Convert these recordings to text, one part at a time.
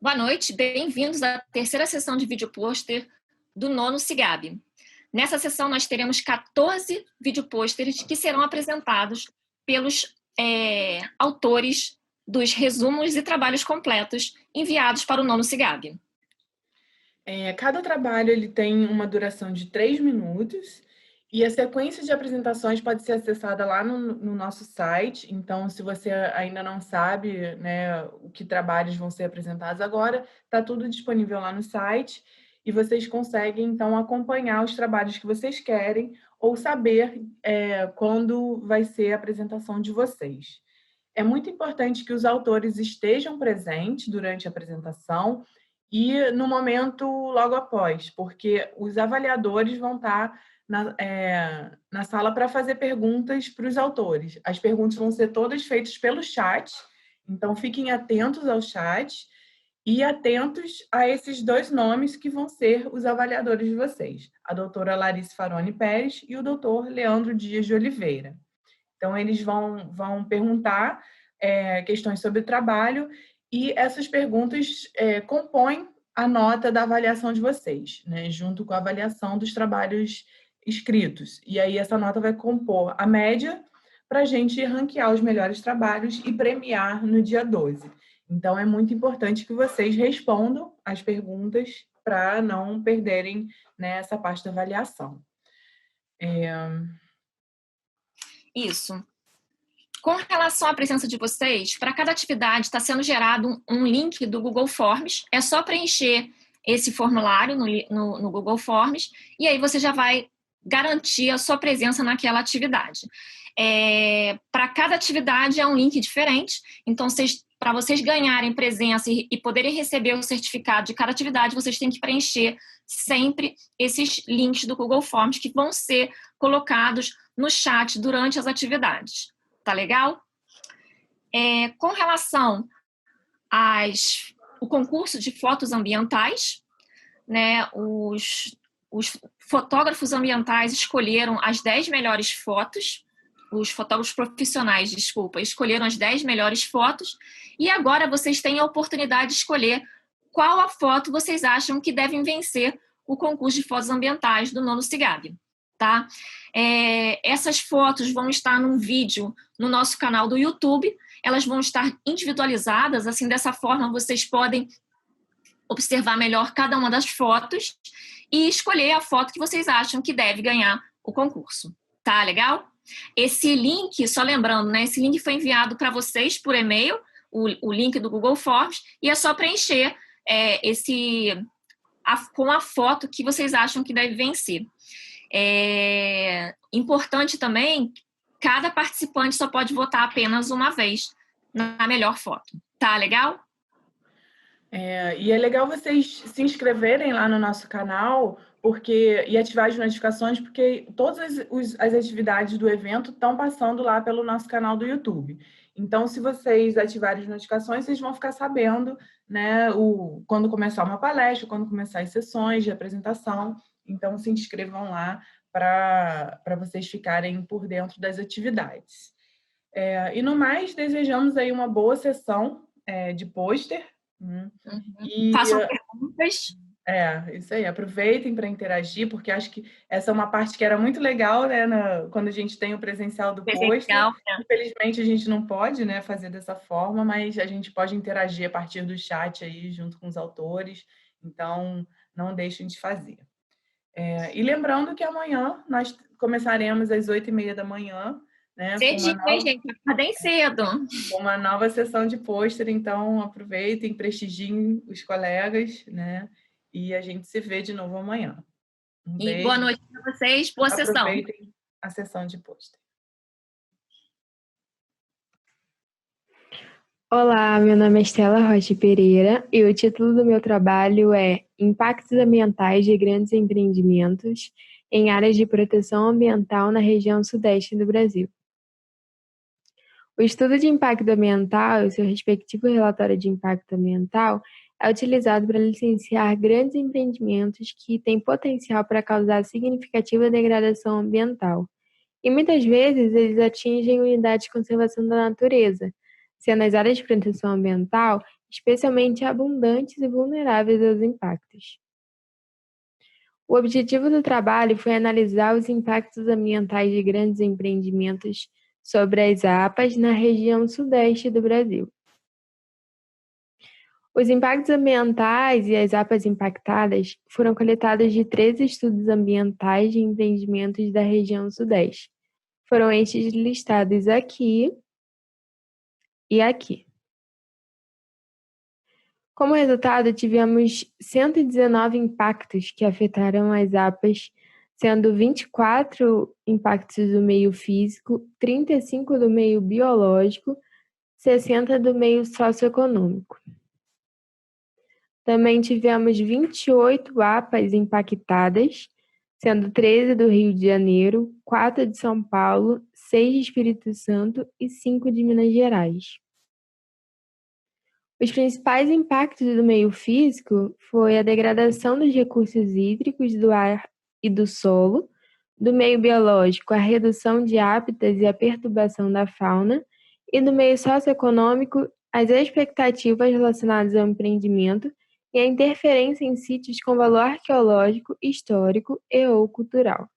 Boa noite, bem-vindos à terceira sessão de vídeo pôster do nono CIGAB. Nessa sessão nós teremos 14 vídeo pôsteres que serão apresentados pelos autores dos resumos e trabalhos completos enviados para o nono CIGAB. Cada trabalho ele tem uma duração de 3 minutos e a sequência de apresentações pode ser acessada lá no nosso site. Então, se você ainda não sabe, né, o que trabalhos vão ser apresentados agora, está tudo disponível lá no site e vocês conseguem, então, acompanhar os trabalhos que vocês querem ou saber quando vai ser a apresentação de vocês. É muito importante que os autores estejam presentes durante a apresentação e no momento logo após, porque os avaliadores vão estar na sala para fazer perguntas para os autores. As perguntas vão ser todas feitas pelo chat, então fiquem atentos ao chat e atentos a esses dois nomes que vão ser os avaliadores de vocês, a doutora Larissa Faroni Pérez e o doutor Leandro Dias de Oliveira. Então, eles vão perguntar questões sobre o trabalho e essas perguntas compõem a nota da avaliação de vocês, né, junto com a avaliação dos trabalhos escritos. E aí essa nota vai compor a média para a gente ranquear os melhores trabalhos e premiar no dia 12. Então, é muito importante que vocês respondam as perguntas para não perderem, né, essa parte da avaliação. Isso. Com relação à presença de vocês, para cada atividade está sendo gerado um link do Google Forms. É só preencher esse formulário no Google Forms e aí você já vai garantir a sua presença naquela atividade. Para cada atividade é um link diferente, então para vocês ganharem presença e poderem receber o certificado de cada atividade, vocês têm que preencher sempre esses links do Google Forms que vão ser colocados no chat durante as atividades. Tá legal? Com relação ao concurso de fotos ambientais, né, os fotógrafos ambientais escolheram as 10 melhores fotos, os fotógrafos profissionais, escolheram as 10 melhores fotos, e agora vocês têm a oportunidade de escolher qual a foto vocês acham que devem vencer o concurso de fotos ambientais do nono CIGAB. Tá? Essas fotos vão estar num vídeo no nosso canal do YouTube, elas vão estar individualizadas, assim, dessa forma vocês podem observar melhor cada uma das fotos e escolher a foto que vocês acham que deve ganhar o concurso. Tá legal? Esse link, só lembrando, né, esse link foi enviado para vocês por e-mail, o link do Google Forms, e é só preencher com a foto que vocês acham que deve vencer. Importante também, cada participante só pode votar apenas uma vez na melhor foto. Tá legal? E é legal vocês se inscreverem lá no nosso canal e ativar as notificações, porque todas as atividades do evento estão passando lá pelo nosso canal do YouTube. Então, se vocês ativarem as notificações, vocês vão ficar sabendo, né, quando começar uma palestra, quando começar as sessões de apresentação. Então, se inscrevam lá para vocês ficarem por dentro das atividades. E no mais, desejamos aí uma boa sessão de pôster. Façam perguntas. Isso aí. Aproveitem para interagir, porque acho que essa é uma parte que era muito legal, né, quando a gente tem o presencial do pôster. Infelizmente, a gente não pode, né, fazer dessa forma, mas a gente pode interagir a partir do chat aí, junto com os autores. Então, não deixem de fazer. E lembrando que amanhã nós começaremos às 8h30 da manhã, né? Cedinho, gente, bem cedo. Uma nova sessão de pôster, então aproveitem, prestigiem os colegas, né? E a gente se vê de novo amanhã. E boa noite para vocês, boa sessão. Aproveitem a sessão de pôster. Olá, meu nome é Estela Rocha Pereira e o título do meu trabalho é Impactos Ambientais de Grandes Empreendimentos em Áreas de Proteção Ambiental na região sudeste do Brasil. O estudo de impacto ambiental e seu respectivo relatório de impacto ambiental é utilizado para licenciar grandes empreendimentos que têm potencial para causar significativa degradação ambiental. E muitas vezes eles atingem unidades de conservação da natureza, sendo as áreas de proteção ambiental especialmente abundantes e vulneráveis aos impactos. O objetivo do trabalho foi analisar os impactos ambientais de grandes empreendimentos sobre as APAs na região sudeste do Brasil. Os impactos ambientais e as APAs impactadas foram coletados de 13 estudos ambientais de empreendimentos da região sudeste. Foram estes listados aqui e aqui. Como resultado, tivemos 119 impactos que afetaram as APAs, sendo 24 impactos do meio físico, 35 do meio biológico, 60 do meio socioeconômico. Também tivemos 28 APAs impactadas, sendo 13 do Rio de Janeiro, 4 de São Paulo, 6 de Espírito Santo e 5 de Minas Gerais. Os principais impactos do meio físico foi a degradação dos recursos hídricos, do ar e do solo, do meio biológico, a redução de hábitats e a perturbação da fauna, e do meio socioeconômico, as expectativas relacionadas ao empreendimento e a interferência em sítios com valor arqueológico, histórico e/ou cultural.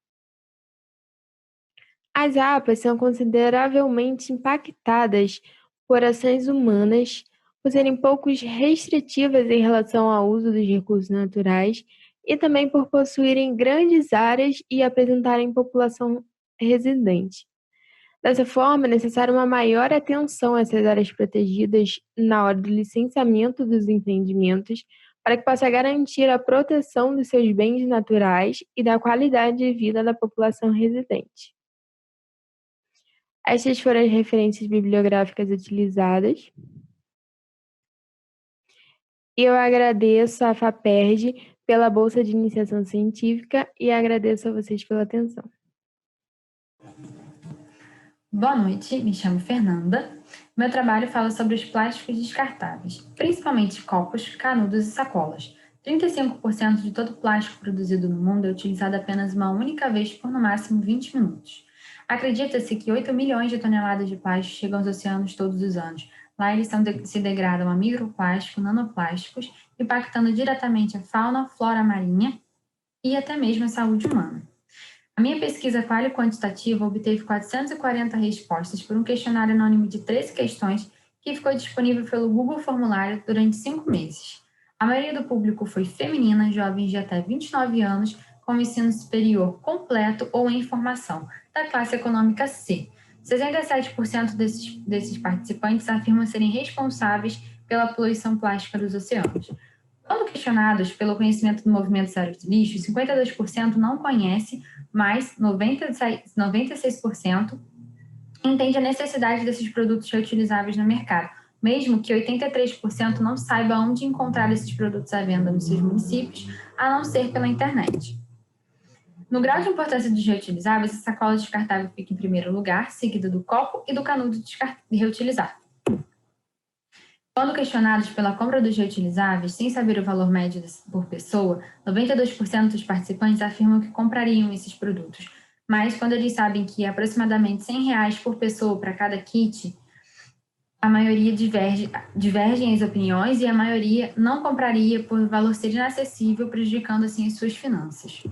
As APAs são consideravelmente impactadas por ações humanas, por serem pouco restritivas em relação ao uso dos recursos naturais e também por possuírem grandes áreas e apresentarem população residente. Dessa forma, é necessária uma maior atenção a essas áreas protegidas na hora do licenciamento dos empreendimentos para que possa garantir a proteção dos seus bens naturais e da qualidade de vida da população residente. Estas foram as referências bibliográficas utilizadas. Eu agradeço à FAPERJ pela Bolsa de Iniciação Científica e agradeço a vocês pela atenção. Boa noite, me chamo Fernanda. Meu trabalho fala sobre os plásticos descartáveis, principalmente copos, canudos e sacolas. 35% de todo o plástico produzido no mundo é utilizado apenas uma única vez por no máximo 20 minutos. Acredita-se que 8 milhões de toneladas de plástico chegam aos oceanos todos os anos. Lá eles se degradam a microplástico, nanoplásticos, impactando diretamente a fauna, flora marinha e até mesmo a saúde humana. A minha pesquisa quantitativa obteve 440 respostas por um questionário anônimo de 13 questões que ficou disponível pelo Google Formulário durante 5 meses. A maioria do público foi feminina, jovens de até 29 anos, com ensino superior completo ou em formação, da classe econômica C. 67% desses participantes afirmam serem responsáveis pela poluição plástica dos oceanos. Quando questionados pelo conhecimento do movimento zero lixo, 52% não conhece, mas 96% entende a necessidade desses produtos reutilizáveis no mercado, mesmo que 83% não saiba onde encontrar esses produtos à venda nos seus municípios, a não ser pela internet. No grau de importância dos reutilizáveis, a sacola descartável fica em primeiro lugar, seguida do copo e do canudo reutilizável. Quando questionados pela compra dos reutilizáveis, sem saber o valor médio por pessoa, 92% dos participantes afirmam que comprariam esses produtos. Mas quando eles sabem que é aproximadamente R$100 por pessoa para cada kit, a maioria divergem as opiniões e a maioria não compraria por valor ser inacessível, prejudicando assim as suas finanças.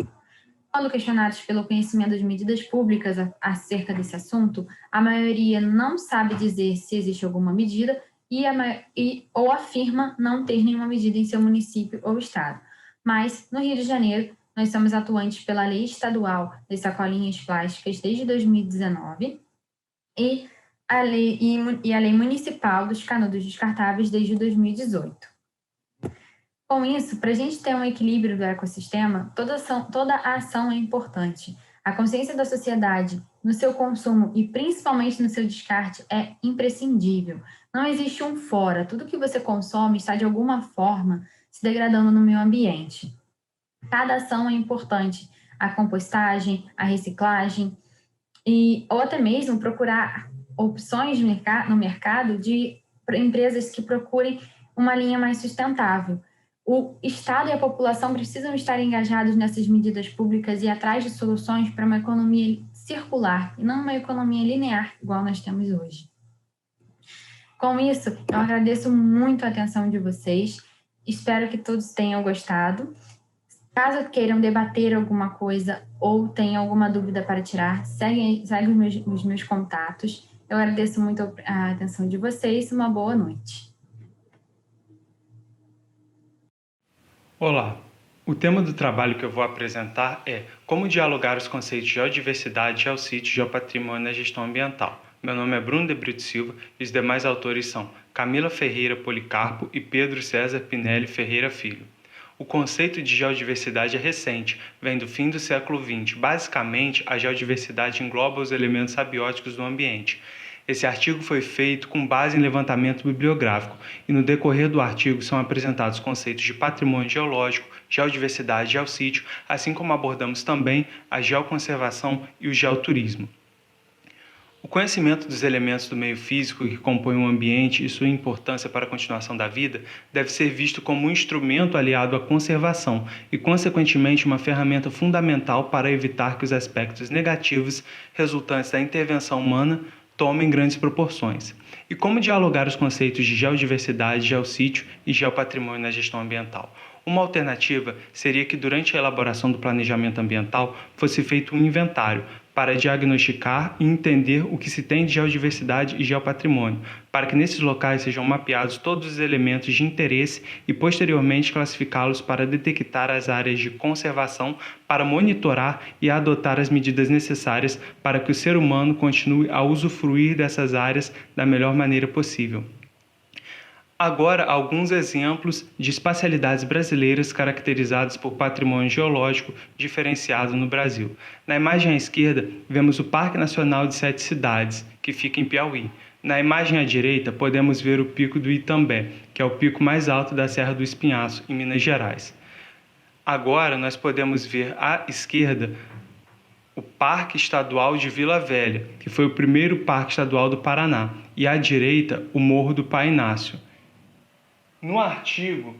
Quando questionados pelo conhecimento das medidas públicas acerca desse assunto, a maioria não sabe dizer se existe alguma medida ou afirma não ter nenhuma medida em seu município ou estado. Mas, no Rio de Janeiro, nós somos atuantes pela Lei Estadual das Sacolinhas Plásticas desde 2019 e a Lei Municipal dos Canudos Descartáveis desde 2018. Com isso, para a gente ter um equilíbrio do ecossistema, toda a ação é importante. A consciência da sociedade no seu consumo e principalmente no seu descarte é imprescindível. Não existe um fora. Tudo que você consome está de alguma forma se degradando no meio ambiente. Cada ação é importante. A compostagem, a reciclagem ou até mesmo procurar opções no mercado de empresas que procurem uma linha mais sustentável. O Estado e a população precisam estar engajados nessas medidas públicas e atrás de soluções para uma economia circular e não uma economia linear, igual nós temos hoje. Com isso, eu agradeço muito a atenção de vocês. Espero que todos tenham gostado. Caso queiram debater alguma coisa ou tenham alguma dúvida para tirar, segue os meus contatos. Eu agradeço muito a atenção de vocês. Uma boa noite. Olá, o tema do trabalho que eu vou apresentar é Como dialogar os conceitos de geodiversidade, geossítio e geopatrimônio na gestão ambiental. Meu nome é Bruno de Brito Silva e os demais autores são Camila Ferreira Policarpo e Pedro César Pinelli Ferreira Filho. O conceito de geodiversidade é recente, vem do fim do século XX. Basicamente, a geodiversidade engloba os elementos abióticos do ambiente. Esse artigo foi feito com base em levantamento bibliográfico e no decorrer do artigo são apresentados conceitos de patrimônio geológico, geodiversidade e geossítio, assim como abordamos também a geoconservação e o geoturismo. O conhecimento dos elementos do meio físico que compõem o ambiente e sua importância para a continuação da vida deve ser visto como um instrumento aliado à conservação e, consequentemente, uma ferramenta fundamental para evitar que os aspectos negativos resultantes da intervenção humana tomem grandes proporções. E como dialogar os conceitos de geodiversidade, geossítio e geopatrimônio na gestão ambiental? Uma alternativa seria que, durante a elaboração do planejamento ambiental, fosse feito um inventário para diagnosticar e entender o que se tem de geodiversidade e geopatrimônio, para que nesses locais sejam mapeados todos os elementos de interesse e, posteriormente, classificá-los para detectar as áreas de conservação, para monitorar e adotar as medidas necessárias para que o ser humano continue a usufruir dessas áreas da melhor maneira possível. Agora, alguns exemplos de espacialidades brasileiras caracterizadas por patrimônio geológico diferenciado no Brasil. Na imagem à esquerda, vemos o Parque Nacional de Sete Cidades, que fica em Piauí. Na imagem à direita, podemos ver o Pico do Itambé, que é o pico mais alto da Serra do Espinhaço, em Minas Gerais. Agora, nós podemos ver à esquerda o Parque Estadual de Vila Velha, que foi o primeiro parque estadual do Paraná, e à direita, o Morro do Pai Inácio. No artigo,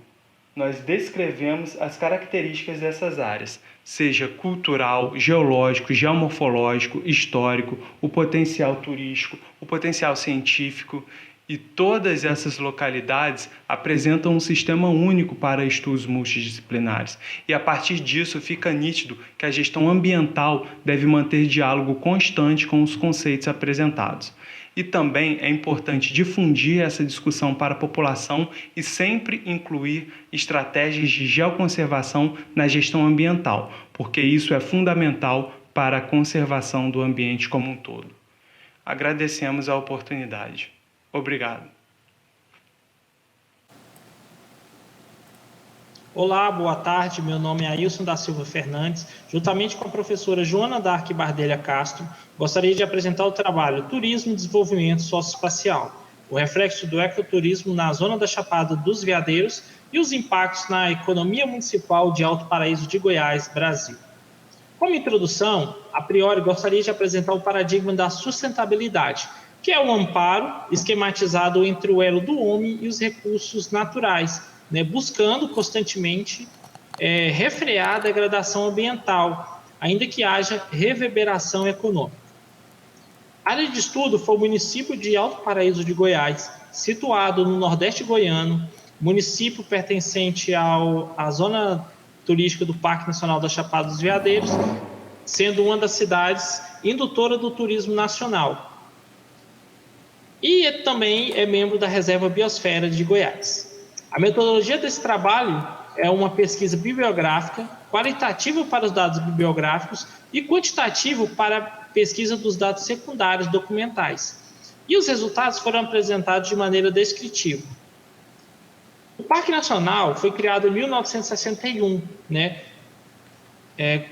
nós descrevemos as características dessas áreas, seja cultural, geológico, geomorfológico, histórico, o potencial turístico, o potencial científico, e todas essas localidades apresentam um sistema único para estudos multidisciplinares. E a partir disso fica nítido que a gestão ambiental deve manter diálogo constante com os conceitos apresentados. E também é importante difundir essa discussão para a população e sempre incluir estratégias de geoconservação na gestão ambiental, porque isso é fundamental para a conservação do ambiente como um todo. Agradecemos a oportunidade. Obrigado. Olá, boa tarde. Meu nome é Ailson da Silva Fernandes. Juntamente com a professora Joana Dark Bardelha Castro, gostaria de apresentar o trabalho Turismo e Desenvolvimento Socioespacial, o reflexo do ecoturismo na zona da Chapada dos Veadeiros e os impactos na economia municipal de Alto Paraíso de Goiás, Brasil. Como introdução, a priori gostaria de apresentar o paradigma da sustentabilidade, que é o amparo esquematizado entre o elo do homem e os recursos naturais, buscando constantemente refrear a degradação ambiental, ainda que haja reverberação econômica. A área de estudo foi o município de Alto Paraíso de Goiás, situado no Nordeste goiano, município pertencente à zona turística do Parque Nacional da Chapada dos Veadeiros, sendo uma das cidades indutora do turismo nacional. E também é membro da Reserva Biosfera de Goiás. A metodologia desse trabalho é uma pesquisa bibliográfica, qualitativa para os dados bibliográficos e quantitativo para a pesquisa dos dados secundários documentais. E os resultados foram apresentados de maneira descritiva. O Parque Nacional foi criado em 1961,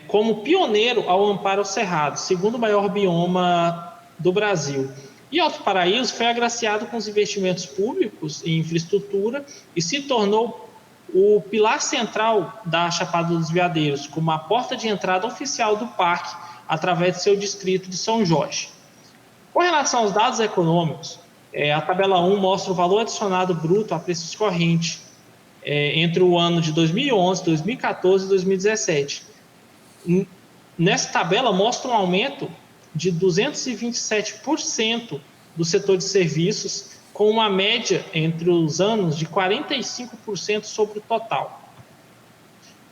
como pioneiro ao amparo ao cerrado, segundo maior bioma do Brasil. E Alto Paraíso foi agraciado com os investimentos públicos em infraestrutura e se tornou o pilar central da Chapada dos Veadeiros, como a porta de entrada oficial do parque, através de seu distrito de São Jorge. Com relação aos dados econômicos, a tabela 1 mostra o valor adicionado bruto a preços correntes entre o ano de 2011, 2014 e 2017. Nessa tabela mostra um aumento de 227% do setor de serviços, com uma média entre os anos de 45% sobre o total.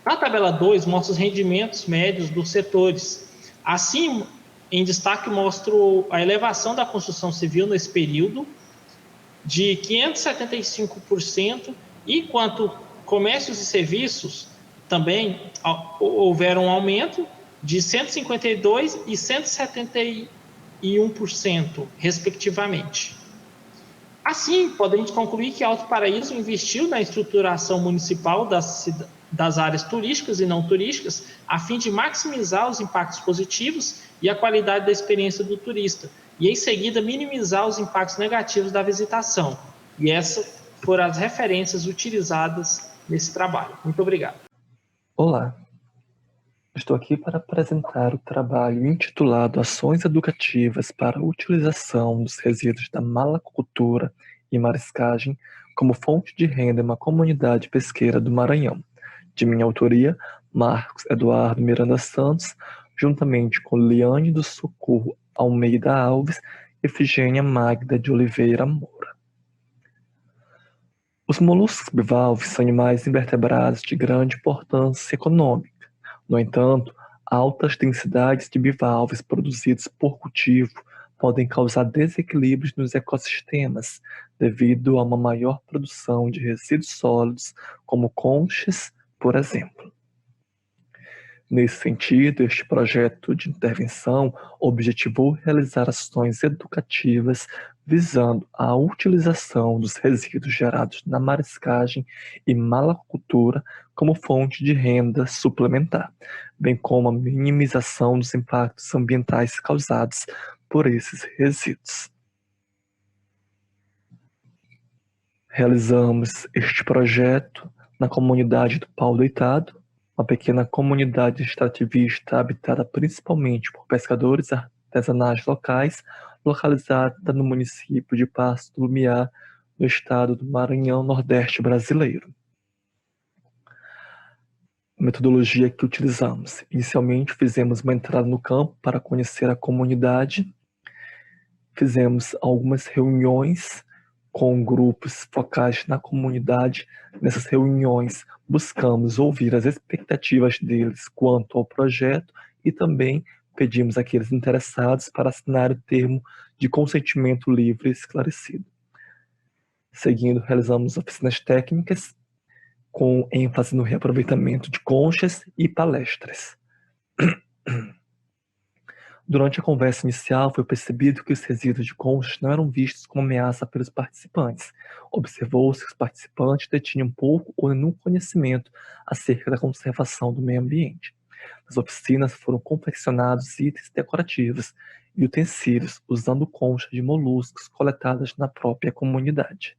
A tabela 2 mostra os rendimentos médios dos setores. Assim, em destaque, mostra a elevação da construção civil nesse período de 575%, enquanto comércios e serviços também houveram um aumento de 152% e 171%, respectivamente. Assim, podemos concluir que Alto Paraíso investiu na estruturação municipal das áreas turísticas e não turísticas, a fim de maximizar os impactos positivos e a qualidade da experiência do turista, e em seguida minimizar os impactos negativos da visitação. E essas foram as referências utilizadas nesse trabalho. Muito obrigado. Olá, estou aqui para apresentar o trabalho intitulado Ações Educativas para a Utilização dos Resíduos da Malacultura e Mariscagem como Fonte de Renda em uma Comunidade Pesqueira do Maranhão, de minha autoria, Marcos Eduardo Miranda Santos, juntamente com Liane do Socorro Almeida Alves e Efigênia Magda de Oliveira Moura. Os moluscos bivalves são animais invertebrados de grande importância econômica. No entanto, altas densidades de bivalves produzidos por cultivo podem causar desequilíbrios nos ecossistemas devido a uma maior produção de resíduos sólidos, como conchas, por exemplo. Nesse sentido, este projeto de intervenção objetivou realizar ações educativas visando a utilização dos resíduos gerados na mariscagem e malacultura como fonte de renda suplementar, bem como a minimização dos impactos ambientais causados por esses resíduos. Realizamos este projeto na comunidade do Pau Deitado, uma pequena comunidade extrativista habitada principalmente por pescadores artesanais locais, localizada no município de Passo do Lumiar, no estado do Maranhão, Nordeste brasileiro. A metodologia que utilizamos. Inicialmente fizemos uma entrada no campo para conhecer a comunidade, fizemos algumas reuniões com grupos focais na comunidade. Nessas reuniões buscamos ouvir as expectativas deles quanto ao projeto e também pedimos àqueles interessados para assinar o termo de consentimento livre e esclarecido. Seguindo, realizamos oficinas técnicas com ênfase no reaproveitamento de conchas e palestras. Durante a conversa inicial, foi percebido que os resíduos de conchas não eram vistos como ameaça pelos participantes. Observou-se que os participantes detinham pouco ou nenhum conhecimento acerca da conservação do meio ambiente. Nas oficinas foram confeccionados itens decorativos e utensílios usando conchas de moluscos coletadas na própria comunidade.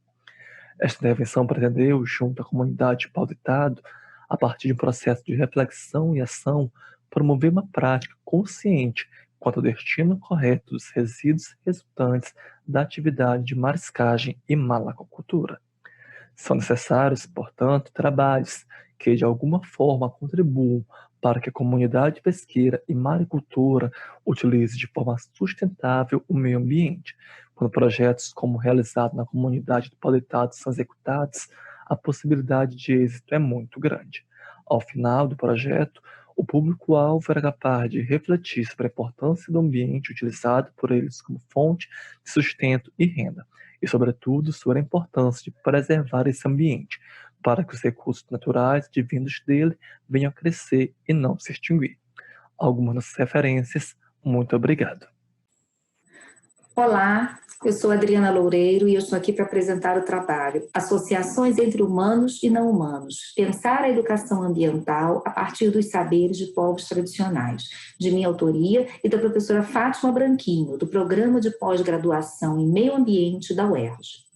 Esta intervenção pretendeu, junto à comunidade de Pau Deitado, a partir de um processo de reflexão e ação, promover uma prática consciente quanto ao destino correto dos resíduos resultantes da atividade de mariscagem e malacultura. São necessários, portanto, trabalhos que, de alguma forma, contribuam para que a comunidade pesqueira e maricultura utilize de forma sustentável o meio ambiente. Quando projetos como o realizado na comunidade do Pau Deitado são executados, a possibilidade de êxito é muito grande. Ao final do projeto, o público-alvo era capaz de refletir sobre a importância do ambiente utilizado por eles como fonte de sustento e renda, e, sobretudo, sobre a importância de preservar esse ambiente, para que os recursos naturais advindos dele venham a crescer e não se extinguir. Algumas referências. Muito obrigado. Olá, eu sou Adriana Loureiro e eu estou aqui para apresentar o trabalho Associações entre Humanos e Não Humanos, pensar a educação ambiental a partir dos saberes de povos tradicionais, de minha autoria e da professora Fátima Branquinho, do Programa de Pós-Graduação em Meio Ambiente da UERJ.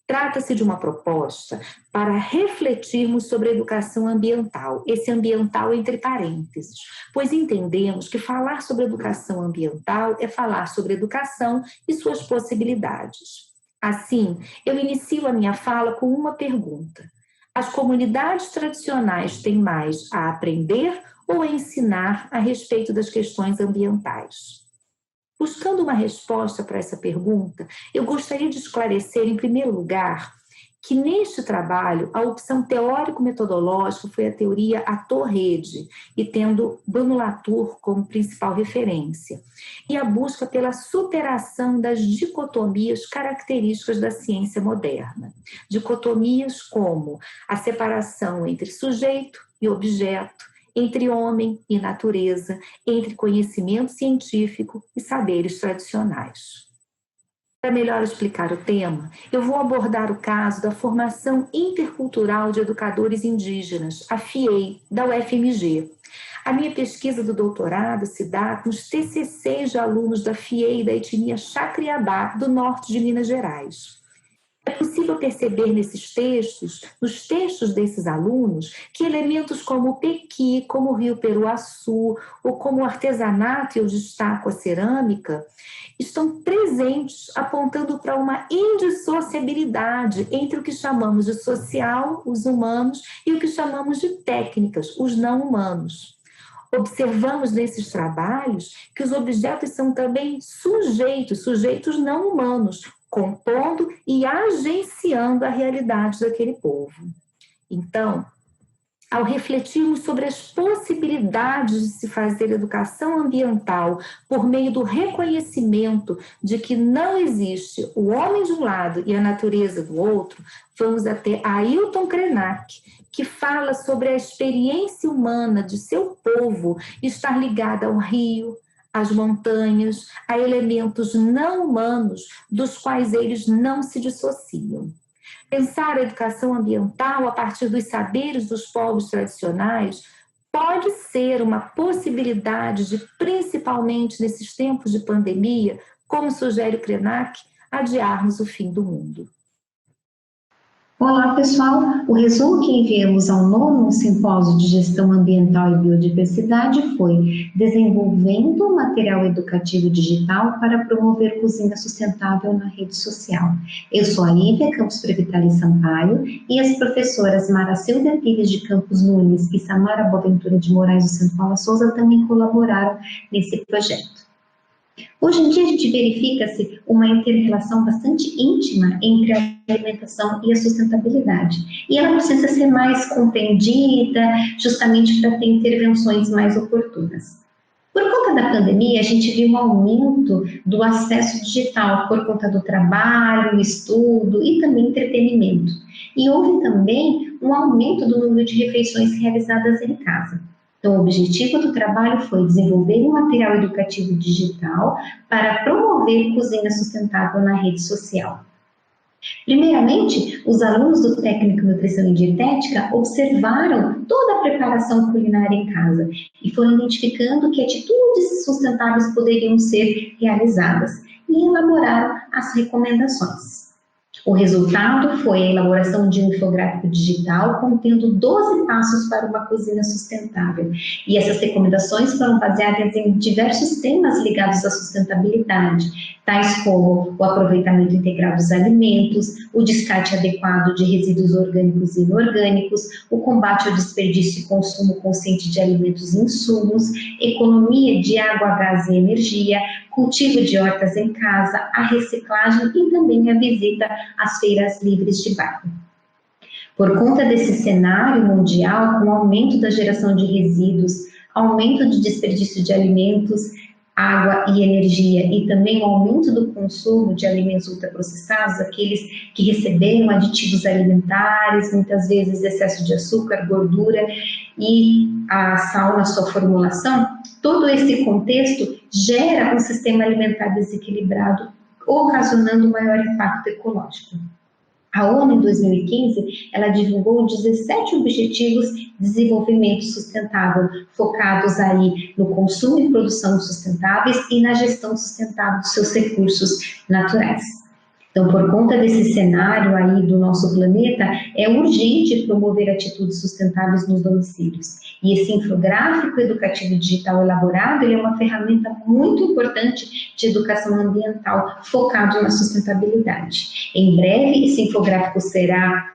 Trata-se de uma proposta para refletirmos sobre a educação ambiental, esse ambiental entre parênteses, pois entendemos que falar sobre educação ambiental é falar sobre educação e suas possibilidades. Assim, eu inicio a minha fala com uma pergunta. As comunidades tradicionais têm mais a aprender ou a ensinar a respeito das questões ambientais? Buscando uma resposta para essa pergunta, eu gostaria de esclarecer, em primeiro lugar, que neste trabalho a opção teórico-metodológica foi a teoria ator-rede, e tendo Bruno Latour como principal referência, e a busca pela superação das dicotomias características da ciência moderna. Dicotomias como a separação entre sujeito e objeto, entre homem e natureza, entre conhecimento científico e saberes tradicionais. Para melhor explicar o tema, eu vou abordar o caso da Formação Intercultural de Educadores Indígenas, a FIEI, da UFMG. A minha pesquisa do doutorado se dá nos TCCs de alunos da FIEI da etnia Xacriabá, do norte de Minas Gerais. É possível perceber nesses textos, nos textos desses alunos, que elementos como o pequi, como o rio Peruaçu, ou como o artesanato, e eu destaco a cerâmica, estão presentes, apontando para uma indissociabilidade entre o que chamamos de social, os humanos, e o que chamamos de técnicas, os não humanos. Observamos nesses trabalhos que os objetos são também sujeitos não humanos, compondo e agenciando a realidade daquele povo. Então, ao refletirmos sobre as possibilidades de se fazer educação ambiental por meio do reconhecimento de que não existe o homem de um lado e a natureza do outro, vamos até Ailton Krenak, que fala sobre a experiência humana de seu povo estar ligada ao rio, às montanhas, a elementos não humanos dos quais eles não se dissociam. Pensar a educação ambiental a partir dos saberes dos povos tradicionais pode ser uma possibilidade de, principalmente nesses tempos de pandemia, como sugere o Krenak, adiarmos o fim do mundo. Olá, pessoal! O resumo que enviamos ao 9º Simpósio de Gestão Ambiental e Biodiversidade foi Desenvolvendo material educativo digital para promover cozinha sustentável na rede social. Eu sou a Lívia Campos Previtali Sampaio e as professoras Maracilda Pires de Campos Nunes e Samara Boaventura de Moraes do Santo Paula Souza também colaboraram nesse projeto. Hoje em dia a gente verifica-se uma inter-relação bastante íntima entre a alimentação e a sustentabilidade. E ela precisa ser mais compreendida justamente para ter intervenções mais oportunas. Por conta da pandemia, a gente viu um aumento do acesso digital por conta do trabalho, estudo e também entretenimento. E houve também um aumento do número de refeições realizadas em casa. Então, o objetivo do trabalho foi desenvolver um material educativo digital para promover cozinha sustentável na rede social. Primeiramente, os alunos do técnico em nutrição e dietética observaram toda a preparação culinária em casa e foram identificando que atitudes sustentáveis poderiam ser realizadas e elaboraram as recomendações. O resultado foi a elaboração de um infográfico digital contendo 12 passos para uma cozinha sustentável. E essas recomendações foram baseadas em diversos temas ligados à sustentabilidade, tais como o aproveitamento integral dos alimentos, o descarte adequado de resíduos orgânicos e inorgânicos, o combate ao desperdício e consumo consciente de alimentos e insumos, economia de água, gás e energia, cultivo de hortas em casa, a reciclagem e também a visita às feiras livres de bairro. Por conta desse cenário mundial, com o aumento da geração de resíduos, aumento de desperdício de alimentos, água e energia e também o aumento do consumo de alimentos ultraprocessados, aqueles que receberam aditivos alimentares, muitas vezes excesso de açúcar, gordura e a sal na sua formulação, todo esse contexto gera um sistema alimentar desequilibrado, ocasionando maior impacto ecológico. A ONU, em 2015, ela divulgou 17 objetivos de desenvolvimento sustentável, focados aí no consumo e produção sustentáveis e na gestão sustentável dos seus recursos naturais. Então, por conta desse cenário aí do nosso planeta, é urgente promover atitudes sustentáveis nos domicílios. E esse infográfico educativo digital elaborado, ele é uma ferramenta muito importante de educação ambiental focado na sustentabilidade. Em breve, esse infográfico será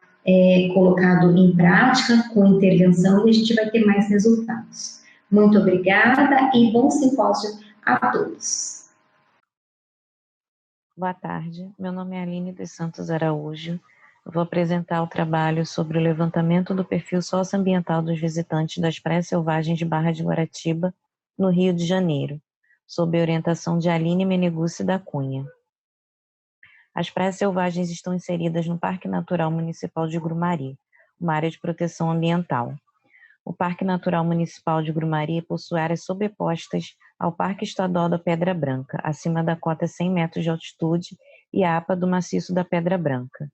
colocado em prática com intervenção e a gente vai ter mais resultados. Muito obrigada e bom simpósio a todos. Boa tarde, meu nome é Aline dos Santos Araújo. Eu vou apresentar o trabalho sobre o levantamento do perfil socioambiental dos visitantes das praias selvagens de Barra de Guaratiba, no Rio de Janeiro, sob a orientação de Aline Meneguzzi da Cunha. As praias selvagens estão inseridas no Parque Natural Municipal de Grumari, uma área de proteção ambiental. O Parque Natural Municipal de Grumari possui áreas sobrepostas ao Parque Estadual da Pedra Branca, acima da cota 100 metros de altitude, e a APA do Maciço da Pedra Branca.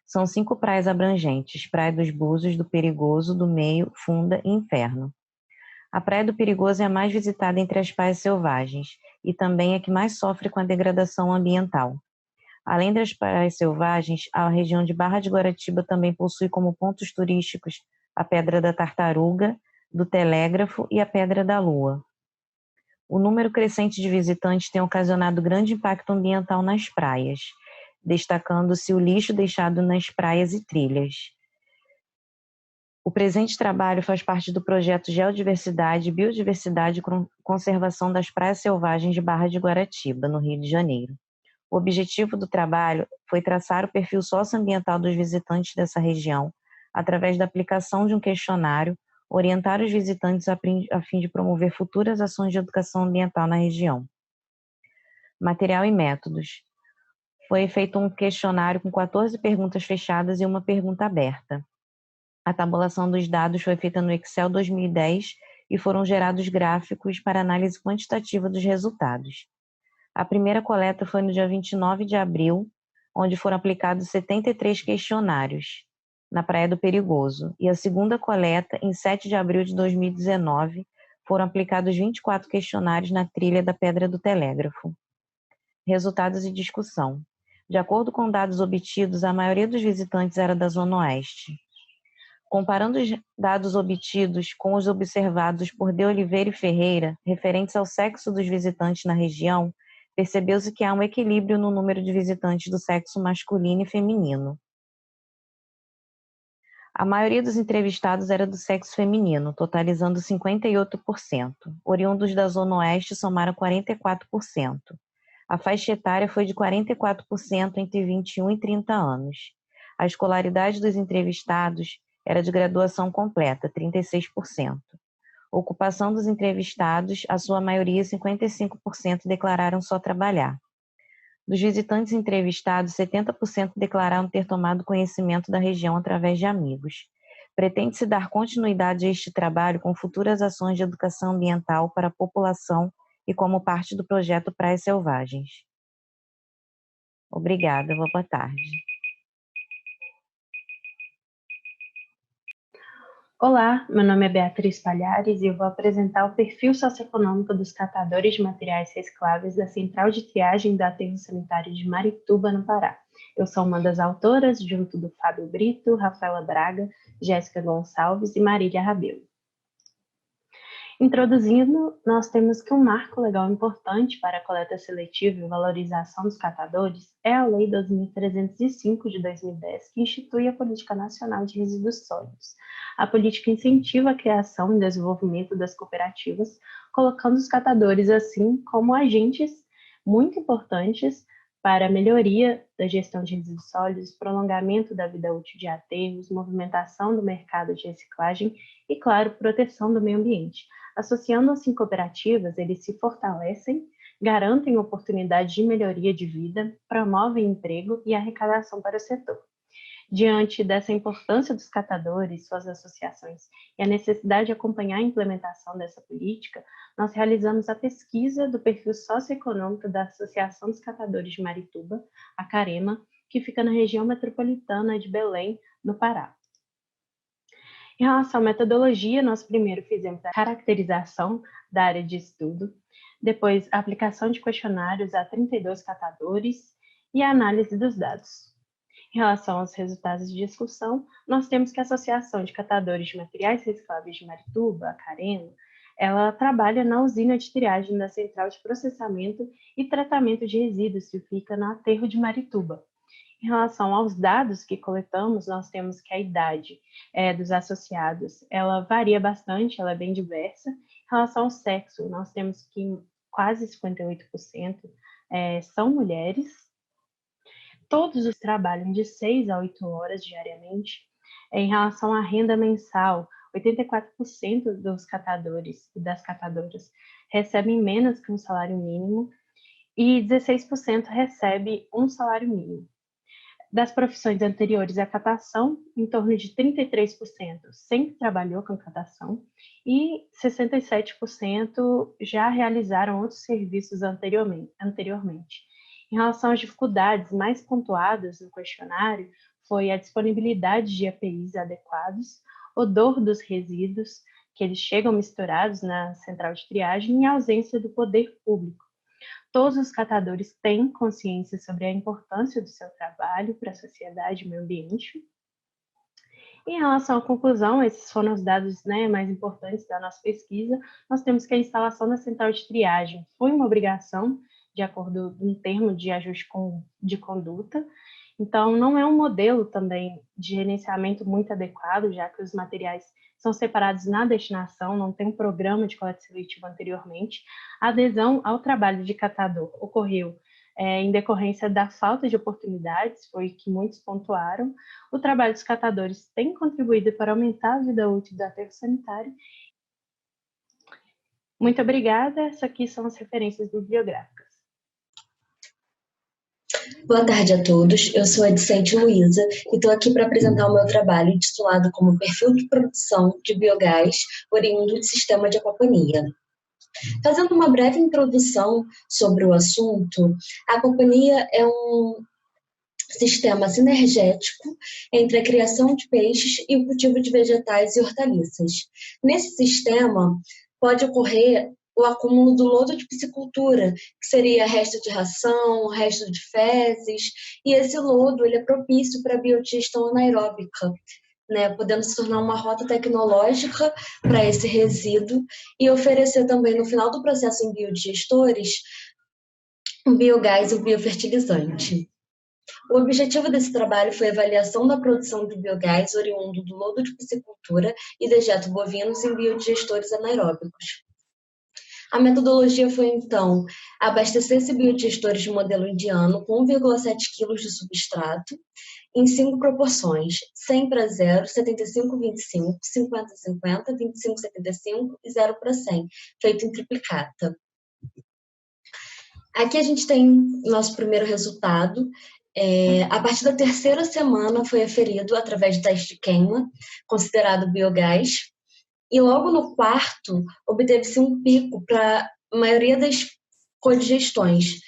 São 5 praias abrangentes: Praia dos Búzios, do Perigoso, do Meio, Funda e Inferno. A Praia do Perigoso é a mais visitada entre as praias selvagens e também é a que mais sofre com a degradação ambiental. Além das praias selvagens, a região de Barra de Guaratiba também possui como pontos turísticos a Pedra da Tartaruga, do Telégrafo e a Pedra da Lua. O número crescente de visitantes tem ocasionado grande impacto ambiental nas praias, destacando-se o lixo deixado nas praias e trilhas. O presente trabalho faz parte do projeto Geodiversidade, Biodiversidade e Conservação das Praias Selvagens de Barra de Guaratiba, no Rio de Janeiro. O objetivo do trabalho foi traçar o perfil socioambiental dos visitantes dessa região, através da aplicação de um questionário, orientar os visitantes a fim de promover futuras ações de educação ambiental na região. Material e métodos. Foi feito um questionário com 14 perguntas fechadas e uma pergunta aberta. A tabulação dos dados foi feita no Excel 2010 e foram gerados gráficos para análise quantitativa dos resultados. A primeira coleta foi no dia 29 de abril, onde foram aplicados 73 questionários na Praia do Perigoso, e a segunda coleta, em 7 de abril de 2019, foram aplicados 24 questionários na trilha da Pedra do Telégrafo. Resultados e discussão. De acordo com dados obtidos, a maioria dos visitantes era da Zona Oeste. Comparando os dados obtidos com os observados por De Oliveira e Ferreira, referentes ao sexo dos visitantes na região, percebeu-se que há um equilíbrio no número de visitantes do sexo masculino e feminino. A maioria dos entrevistados era do sexo feminino, totalizando 58%. Oriundos da Zona Oeste somaram 44%. A faixa etária foi de 44% entre 21 e 30 anos. A escolaridade dos entrevistados era de graduação completa, 36%. Ocupação dos entrevistados, a sua maioria, 55%, declararam só trabalhar. Dos visitantes entrevistados, 70% declararam ter tomado conhecimento da região através de amigos. Pretende-se dar continuidade a este trabalho com futuras ações de educação ambiental para a população e como parte do projeto Praias Selvagens. Obrigada, boa tarde. Olá, meu nome é Beatriz Palhares e eu vou apresentar o perfil socioeconômico dos catadores de materiais recicláveis da Central de Triagem do Aterro Sanitário de Marituba, no Pará. Eu sou uma das autoras, junto do Fábio Brito, Rafaela Braga, Jéssica Gonçalves e Marília Rabelo. Introduzindo, nós temos que um marco legal importante para a coleta seletiva e valorização dos catadores é a Lei 12.305 de 2010, que institui a Política Nacional de Resíduos Sólidos. A política incentiva a criação e desenvolvimento das cooperativas, colocando os catadores assim como agentes muito importantes para a melhoria da gestão de resíduos sólidos, prolongamento da vida útil de aterros, movimentação do mercado de reciclagem e, claro, proteção do meio ambiente. Associando assim cooperativas, eles se fortalecem, garantem oportunidades de melhoria de vida, promovem emprego e arrecadação para o setor. Diante dessa importância dos catadores, suas associações e a necessidade de acompanhar a implementação dessa política, nós realizamos a pesquisa do perfil socioeconômico da Associação dos Catadores de Marituba, a Carema, que fica na região metropolitana de Belém, no Pará. Em relação à metodologia, nós primeiro fizemos a caracterização da área de estudo, depois a aplicação de questionários a 32 catadores e a análise dos dados. Em relação aos resultados de discussão, nós temos que a Associação de Catadores de Materiais Recicláveis de Marituba, a Carema, ela trabalha na usina de triagem da Central de Processamento e Tratamento de Resíduos, que fica no aterro de Marituba. Em relação aos dados que coletamos, nós temos que a idade dos associados, ela varia bastante, ela é bem diversa. Em relação ao sexo, nós temos que quase 58% são mulheres. todos os trabalham de 6 a 8 horas diariamente. Em relação à renda mensal, 84% dos catadores e das catadoras recebem menos que um salário mínimo e 16% recebe um salário mínimo. Das profissões anteriores à catação, em torno de 33% sempre trabalhou com catação e 67% já realizaram outros serviços anteriormente. Em relação às dificuldades mais pontuadas no questionário, foi a disponibilidade de EPIs adequados, odor dos resíduos, que eles chegam misturados na central de triagem, e a ausência do poder público. Todos os catadores têm consciência sobre a importância do seu trabalho para a sociedade e o meio ambiente. Em relação à conclusão, esses foram os dados, mais importantes da nossa pesquisa. Nós temos que a instalação da central de triagem foi uma obrigação, de acordo com um termo de ajuste de conduta. Então, não é um modelo também de gerenciamento muito adequado, já que os materiais são separados na destinação, não tem um programa de coleta seletiva anteriormente. A adesão ao trabalho de catador ocorreu em decorrência da falta de oportunidades, foi que muitos pontuaram. O trabalho dos catadores tem contribuído para aumentar a vida útil do aterro sanitário. Muito obrigada. Essas aqui são as referências bibliográficas. Boa tarde a todos, eu sou a discente Luísa e estou aqui para apresentar o meu trabalho intitulado como Perfil de Produção de Biogás oriundo de Sistema de Aquaponia. Fazendo uma breve introdução sobre o assunto, a aquaponia é um sistema sinergético entre a criação de peixes e o cultivo de vegetais e hortaliças. Nesse sistema, pode ocorrer o acúmulo do lodo de piscicultura, que seria resto de ração, resto de fezes, e esse lodo ele é propício para a biodigestão anaeróbica, podendo se tornar uma rota tecnológica para esse resíduo e oferecer também, no final do processo em biodigestores, o biogás e o biofertilizante. O objetivo desse trabalho foi a avaliação da produção de biogás oriundo do lodo de piscicultura e dejeto bovinos em biodigestores anaeróbicos. A metodologia foi, então, abastecer esse biodigestores de modelo indiano com 1,7 kg de substrato em 5 proporções, 100:0, 75:25, 50:50, 25:75 e 0:100, feito em triplicata. Aqui a gente tem nosso primeiro resultado. A partir da 3ª semana foi aferido através de teste de queima, considerado biogás, e logo no 4º obteve-se um pico para a maioria das codigestões,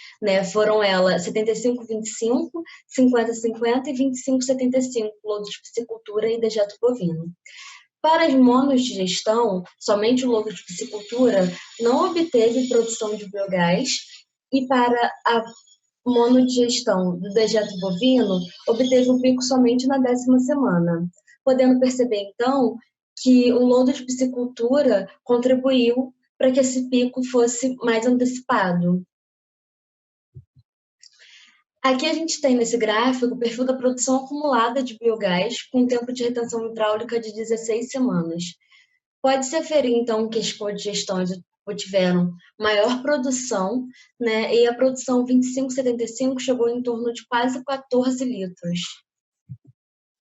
foram elas 75:25, 50:50 e 25:75, lodo de piscicultura e dejeto bovino. Para as monodigestão, somente o lodo de piscicultura não obteve produção de biogás, e para a monodigestão do dejeto bovino, obteve um pico somente na 10ª semana, podendo perceber, então, que o lodo de piscicultura contribuiu para que esse pico fosse mais antecipado. Aqui a gente tem nesse gráfico o perfil da produção acumulada de biogás com tempo de retenção hidráulica de 16 semanas. Pode-se aferir, então, que as codigestões tiveram maior produção, e a produção 25:75 chegou em torno de quase 14 litros.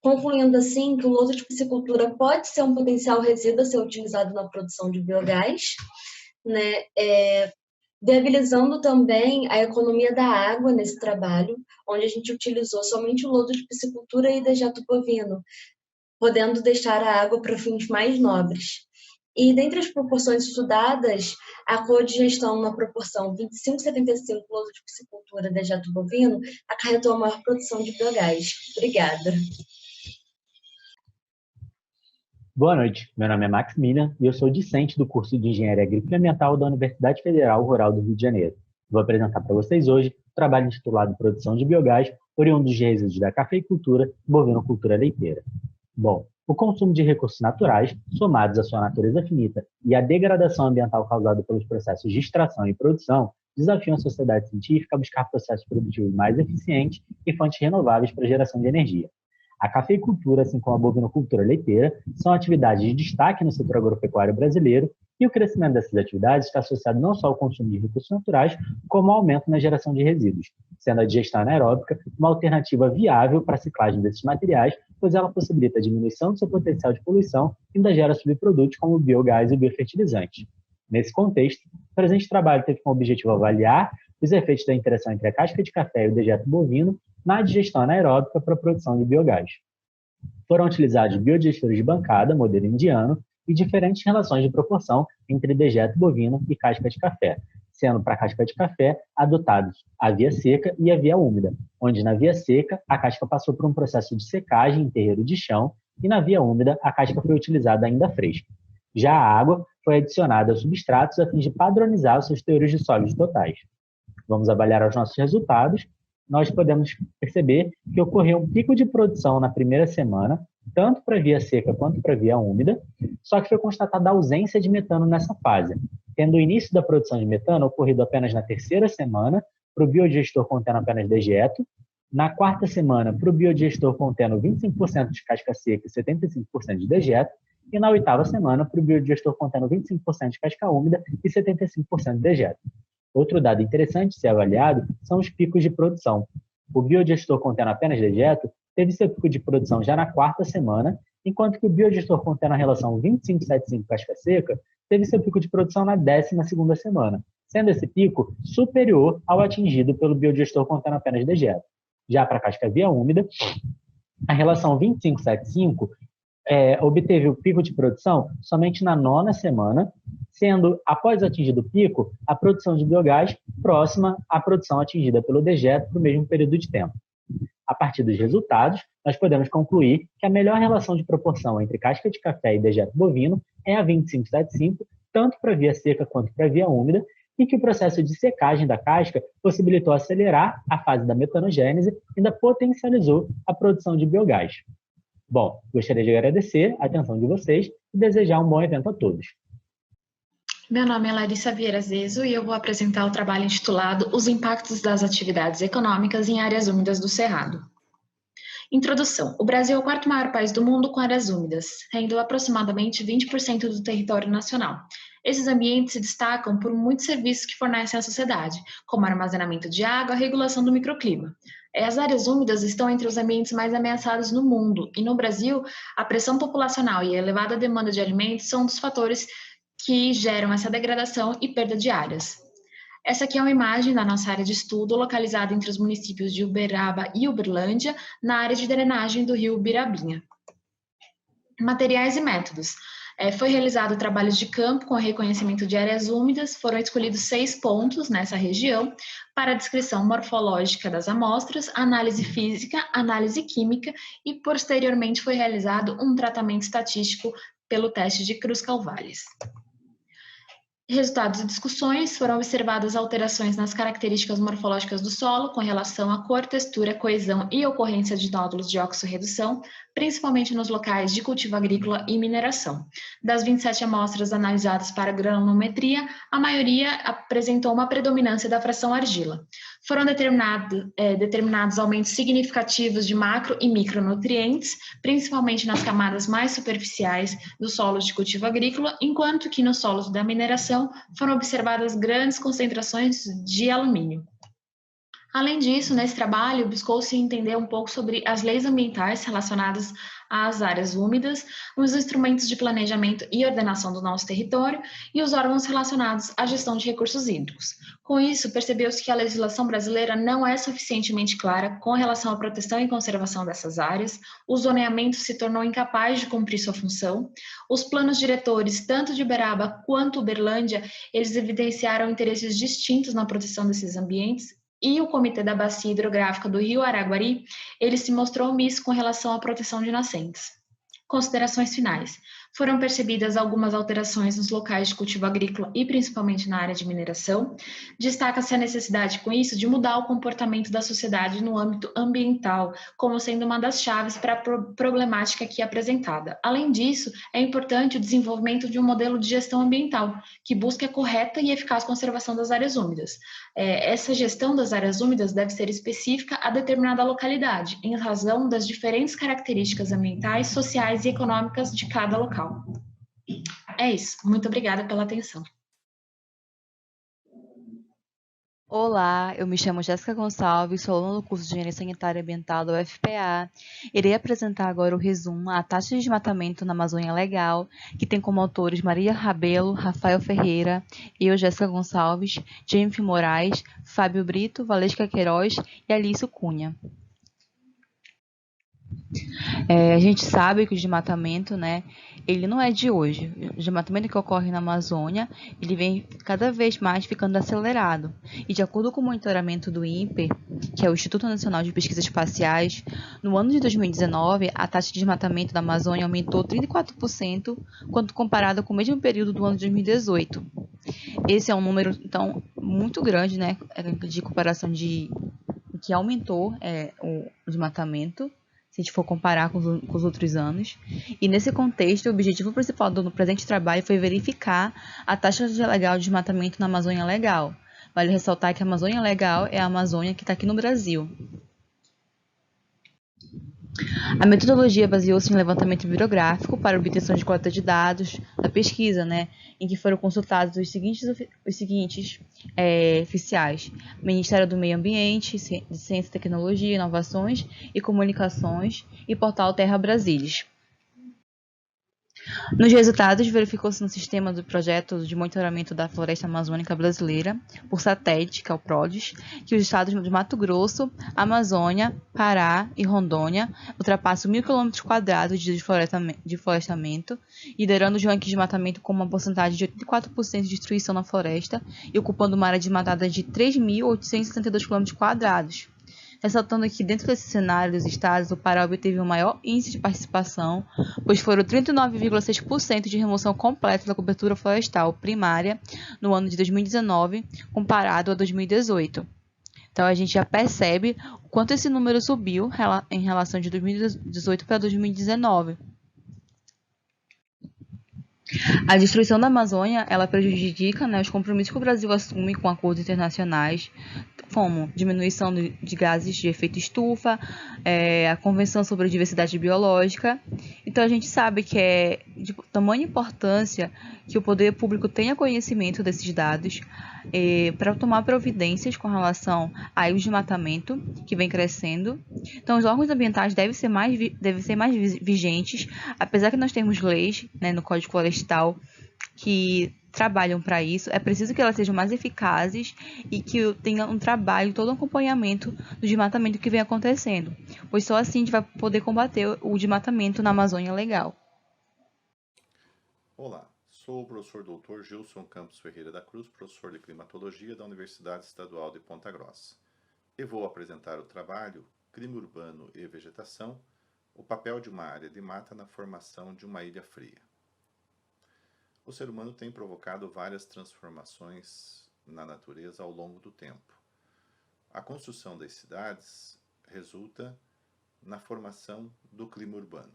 Concluindo assim que o lodo de piscicultura pode ser um potencial resíduo a ser utilizado na produção de biogás, viabilizando também a economia da água nesse trabalho, onde a gente utilizou somente o lodo de piscicultura e dejeto bovino, podendo deixar a água para fins mais nobres. E dentre as proporções estudadas, a codigestão na proporção 25:75 lodo de piscicultura e dejeto bovino acarretou a maior produção de biogás. Obrigada. Boa noite, meu nome é Maximilian e eu sou discente do curso de Engenharia Agrícola e Ambiental da Universidade Federal Rural do Rio de Janeiro. Vou apresentar para vocês hoje o trabalho intitulado Produção de Biogás, oriundo de resíduos da cafeicultura e bovinocultura leiteira. Bom, o consumo de recursos naturais, somados à sua natureza finita e a degradação ambiental causada pelos processos de extração e produção, desafiam a sociedade científica a buscar processos produtivos mais eficientes e fontes renováveis para a geração de energia. A cafeicultura, assim como a bovinocultura leiteira, são atividades de destaque no setor agropecuário brasileiro E o crescimento dessas atividades está associado não só ao consumo de recursos naturais, como ao aumento na geração de resíduos, sendo a digestão anaeróbica uma alternativa viável para a ciclagem desses materiais, pois ela possibilita a diminuição do seu potencial de poluição e ainda gera subprodutos como o biogás e o biofertilizante. Nesse contexto, o presente trabalho teve como objetivo avaliar os efeitos da interação entre a casca de café e o dejeto bovino na digestão anaeróbica para a produção de biogás. Foram utilizados biodigestores de bancada, modelo indiano, e diferentes relações de proporção entre dejeto bovino e casca de café, sendo para a casca de café adotados a via seca e a via úmida, onde na via seca a casca passou por um processo de secagem em terreiro de chão e na via úmida a casca foi utilizada ainda fresca. Já a água foi adicionada aos substratos a fim de padronizar os seus teores de sólidos totais. Vamos avaliar os nossos resultados. Nós podemos perceber que ocorreu um pico de produção na primeira semana, tanto para a via seca quanto para a via úmida, só que foi constatada a ausência de metano nessa fase, tendo o início da produção de metano ocorrido apenas na terceira semana, para o biodigestor contendo apenas dejeto, na quarta semana para o biodigestor contendo 25% de casca seca e 75% de dejeto, e na oitava semana para o biodigestor contendo 25% de casca úmida e 75% de dejeto. Outro dado interessante a ser avaliado são os picos de produção. O biodigestor contendo apenas dejeto teve seu pico de produção já na quarta semana, enquanto que o biodigestor contendo a relação 25,75 casca seca teve seu pico de produção na 12ª semana, sendo esse pico superior ao atingido pelo biodigestor contendo apenas dejeto. Já para a casca via úmida, a relação 25,75 obteve o pico de produção somente na 9ª semana, sendo, após atingido o pico, a produção de biogás próxima à produção atingida pelo dejeto para o mesmo período de tempo. A partir dos resultados, nós podemos concluir que a melhor relação de proporção entre casca de café e dejeto bovino é a 25,75, tanto para a via seca quanto para a via úmida, e que o processo de secagem da casca possibilitou acelerar a fase da metanogênese e ainda potencializou a produção de biogás. Bom, gostaria de agradecer a atenção de vocês e desejar um bom evento a todos. Meu nome é Larissa Vieira Zezo e eu vou apresentar o trabalho intitulado Os impactos das atividades econômicas em áreas úmidas do Cerrado. Introdução. O Brasil é o quarto maior país do mundo com áreas úmidas, tendo aproximadamente 20% do território nacional. Esses ambientes se destacam por muitos serviços que fornecem à sociedade, como armazenamento de água e regulação do microclima. As áreas úmidas estão entre os ambientes mais ameaçados no mundo, e no Brasil, a pressão populacional e a elevada demanda de alimentos são um dos fatores que geram essa degradação e perda de áreas. Essa aqui é uma imagem da nossa área de estudo, localizada entre os municípios de Uberaba e Uberlândia, na área de drenagem do rio Birabinha. Materiais e métodos. Foi realizado trabalhos de campo com reconhecimento de áreas úmidas, foram escolhidos 6 pontos nessa região para a descrição morfológica das amostras, análise física, análise química e posteriormente foi realizado um tratamento estatístico pelo teste de Cruz-Calvalles. Resultados e discussões, foram observadas alterações nas características morfológicas do solo com relação à cor, textura, coesão e ocorrência de nódulos de oxorredução, principalmente nos locais de cultivo agrícola e mineração. Das 27 amostras analisadas para granulometria, a maioria apresentou uma predominância da fração argila. Foram determinados aumentos significativos de macro e micronutrientes, principalmente nas camadas mais superficiais dos solos de cultivo agrícola, enquanto que nos solos da mineração foram observadas grandes concentrações de alumínio. Além disso, nesse trabalho, buscou-se entender um pouco sobre as leis ambientais relacionadas às áreas úmidas, os instrumentos de planejamento e ordenação do nosso território e os órgãos relacionados à gestão de recursos hídricos. Com isso, percebeu-se que a legislação brasileira não é suficientemente clara com relação à proteção e conservação dessas áreas, o zoneamento se tornou incapaz de cumprir sua função, os planos diretores, tanto de Uberaba quanto Uberlândia, eles evidenciaram interesses distintos na proteção desses ambientes, e o Comitê da Bacia Hidrográfica do Rio Araguari, ele se mostrou omisso com relação à proteção de nascentes. Considerações finais. Foram percebidas algumas alterações nos locais de cultivo agrícola e principalmente na área de mineração. Destaca-se a necessidade, com isso, de mudar o comportamento da sociedade no âmbito ambiental, como sendo uma das chaves para a problemática aqui apresentada. Além disso, é importante o desenvolvimento de um modelo de gestão ambiental, que busque a correta e eficaz conservação das áreas úmidas. Essa gestão das áreas úmidas deve ser específica a determinada localidade, em razão das diferentes características ambientais, sociais e econômicas de cada local. É isso. Muito obrigada pela atenção. Olá, eu me chamo Jéssica Gonçalves, sou aluna do curso de Engenharia Sanitária e Ambiental da UFPA. Irei apresentar agora o resumo à taxa de desmatamento na Amazônia Legal, que tem como autores Maria Rabelo, Rafael Ferreira, eu, Jéssica Gonçalves, Jennifer Moraes, Fábio Brito, Valesca Queiroz e Alício Cunha. A gente sabe que o desmatamento, né, ele não é de hoje. O desmatamento que ocorre na Amazônia, ele vem cada vez mais ficando acelerado. E de acordo com o monitoramento do INPE, que é o Instituto Nacional de Pesquisas Espaciais, no ano de 2019, a taxa de desmatamento da Amazônia aumentou 34%, quando comparada com o mesmo período do ano de 2018. Esse é um número, então, muito grande, né, de comparação de que aumentou o desmatamento, se a gente for comparar com os outros anos. E nesse contexto, o objetivo principal do presente trabalho foi verificar a taxa legal de desmatamento na Amazônia Legal. Vale ressaltar que a Amazônia Legal é a Amazônia que está aqui no Brasil. A metodologia baseou-se em levantamento bibliográfico para obtenção de coleta de dados da pesquisa, né, em que foram consultados os seguintes oficiais: Ministério do Meio Ambiente, Ciência, Tecnologia, Inovações e Comunicações e Portal Terra Brasilis. Nos resultados, verificou-se no sistema do projeto de monitoramento da floresta amazônica brasileira, por satélite, que é o PRODES, que os estados de Mato Grosso, Amazônia, Pará e Rondônia ultrapassam 1.000 km² de florestamento, liderando os rankings de desmatamento com uma porcentagem de 84% de destruição na floresta e ocupando uma área desmatada de 3.872 km². Ressaltando que dentro desse cenário dos estados, o Pará obteve o maior índice de participação, pois foram 39,6% de remoção completa da cobertura florestal primária no ano de 2019, comparado a 2018. Então, a gente já percebe o quanto esse número subiu em relação de 2018 para 2019. A destruição da Amazônia, ela prejudica, né, os compromissos que o Brasil assume com acordos internacionais, como diminuição de gases de efeito estufa, a Convenção sobre a Diversidade Biológica. Então, a gente sabe que é de tamanha importância que o poder público tenha conhecimento desses dados para tomar providências com relação ao desmatamento, que vem crescendo. Então, os órgãos ambientais devem ser mais vigentes, apesar que nós temos leis, né, no Código Florestal que trabalham para isso. É preciso que elas sejam mais eficazes e que tenha um trabalho, todo um acompanhamento do desmatamento que vem acontecendo, pois só assim a gente vai poder combater o desmatamento na Amazônia Legal. Olá, sou o professor Dr. Gilson Campos Ferreira da Cruz, professor de Climatologia da Universidade Estadual de Ponta Grossa, e vou apresentar o trabalho Clima Urbano e Vegetação, o papel de uma área de mata na formação de uma ilha fria. O ser humano tem provocado várias transformações na natureza ao longo do tempo. A construção das cidades resulta na formação do clima urbano.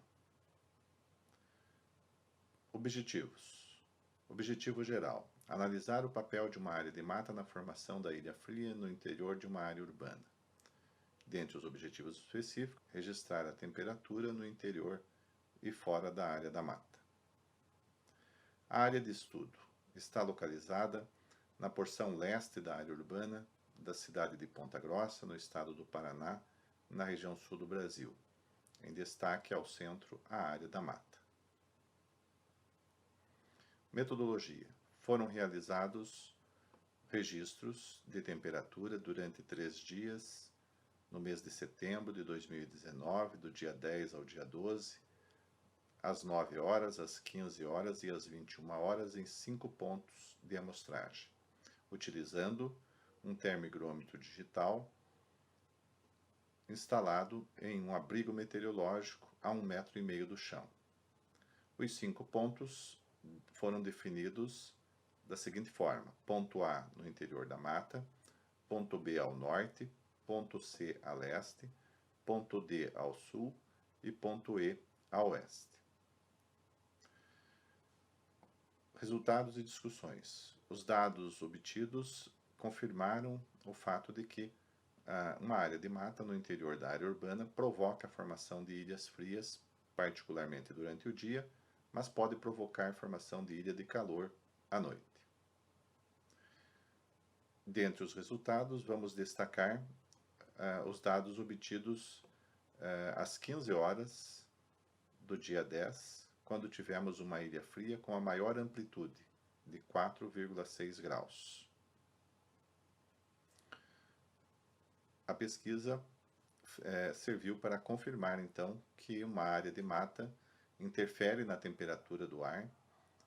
Objetivos. Objetivo geral: analisar o papel de uma área de mata na formação da ilha fria no interior de uma área urbana. Dentre os objetivos específicos, registrar a temperatura no interior e fora da área da mata. A área de estudo está localizada na porção leste da área urbana da cidade de Ponta Grossa, no estado do Paraná, na região sul do Brasil. Em destaque ao centro, a área da mata. Metodologia. Foram realizados registros de temperatura durante 3 dias, no mês de setembro de 2019, do dia 10 ao dia 12, às 9 horas, às 15 horas e às 21 horas em 5 pontos de amostragem, utilizando um termigrômetro digital instalado em um abrigo meteorológico a 1,5 metro do chão. Os 5 pontos foram definidos da seguinte forma: ponto A no interior da mata, ponto B ao norte, ponto C a leste, ponto D ao sul e ponto E a oeste. Resultados e discussões. Os dados obtidos confirmaram o fato de que uma área de mata no interior da área urbana provoca a formação de ilhas frias, particularmente durante o dia, mas pode provocar formação de ilha de calor à noite. Dentre os resultados, vamos destacar os dados obtidos às 15 horas do dia 10, quando tivemos uma ilha fria com a maior amplitude, de 4,6 graus. A pesquisa serviu para confirmar, então, que uma área de mata interfere na temperatura do ar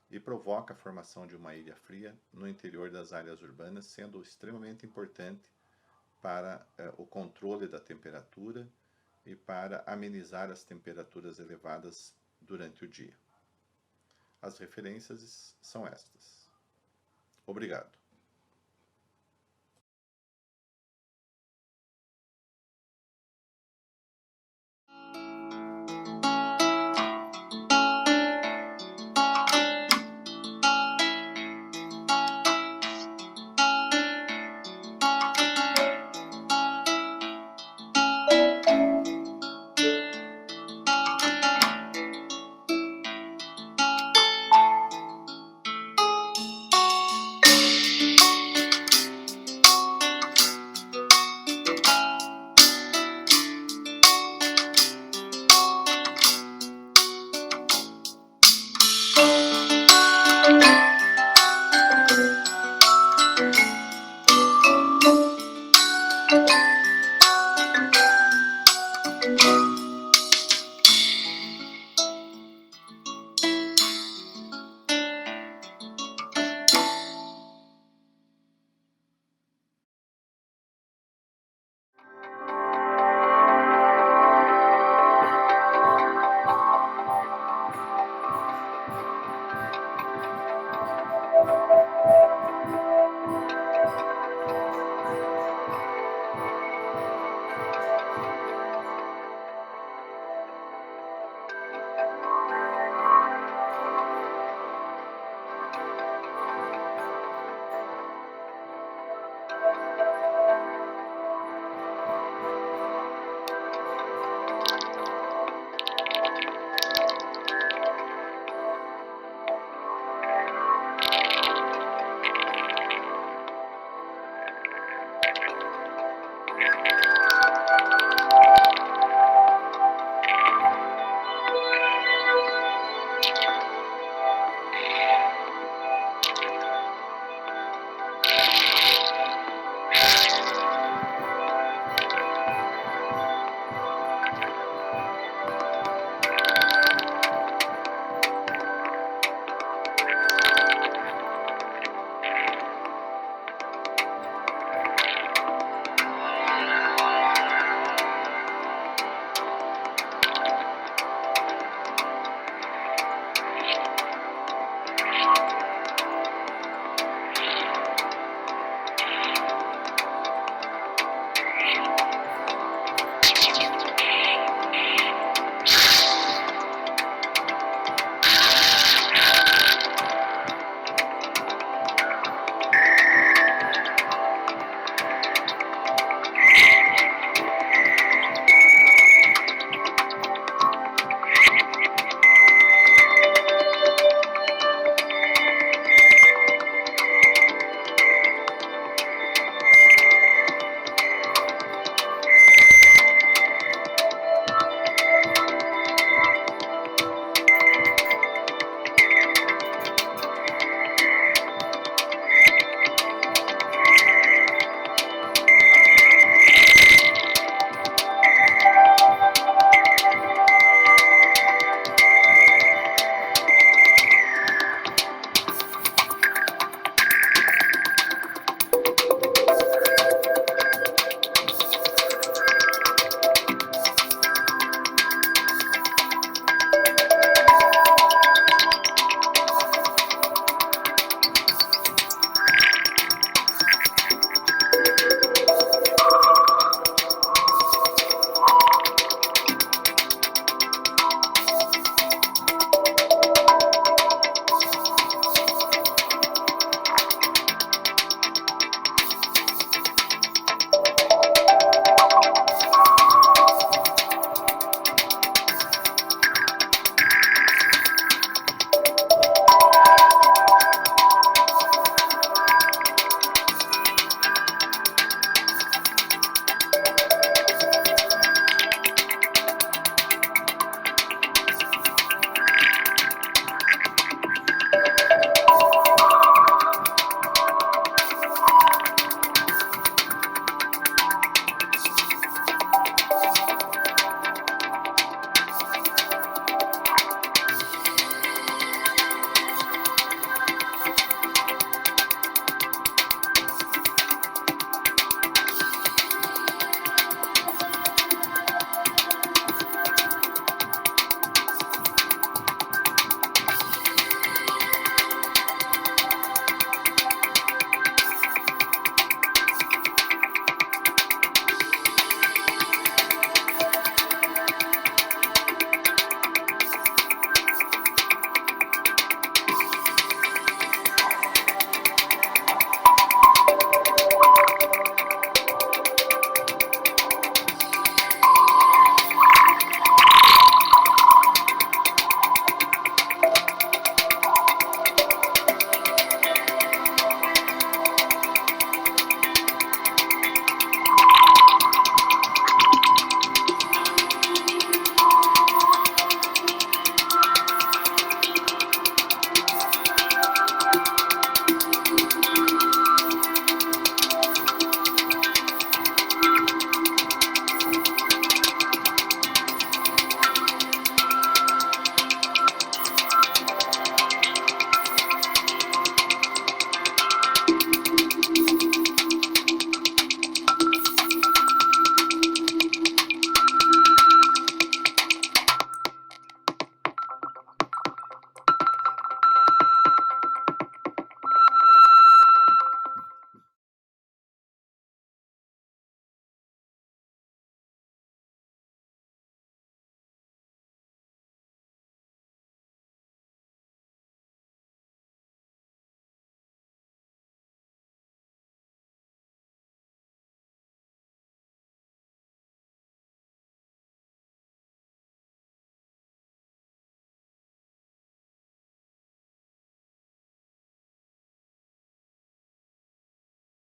e provoca a formação de uma ilha fria no interior das áreas urbanas, sendo extremamente importante para o controle da temperatura e para amenizar as temperaturas elevadas durante o dia. As referências são estas. Obrigado.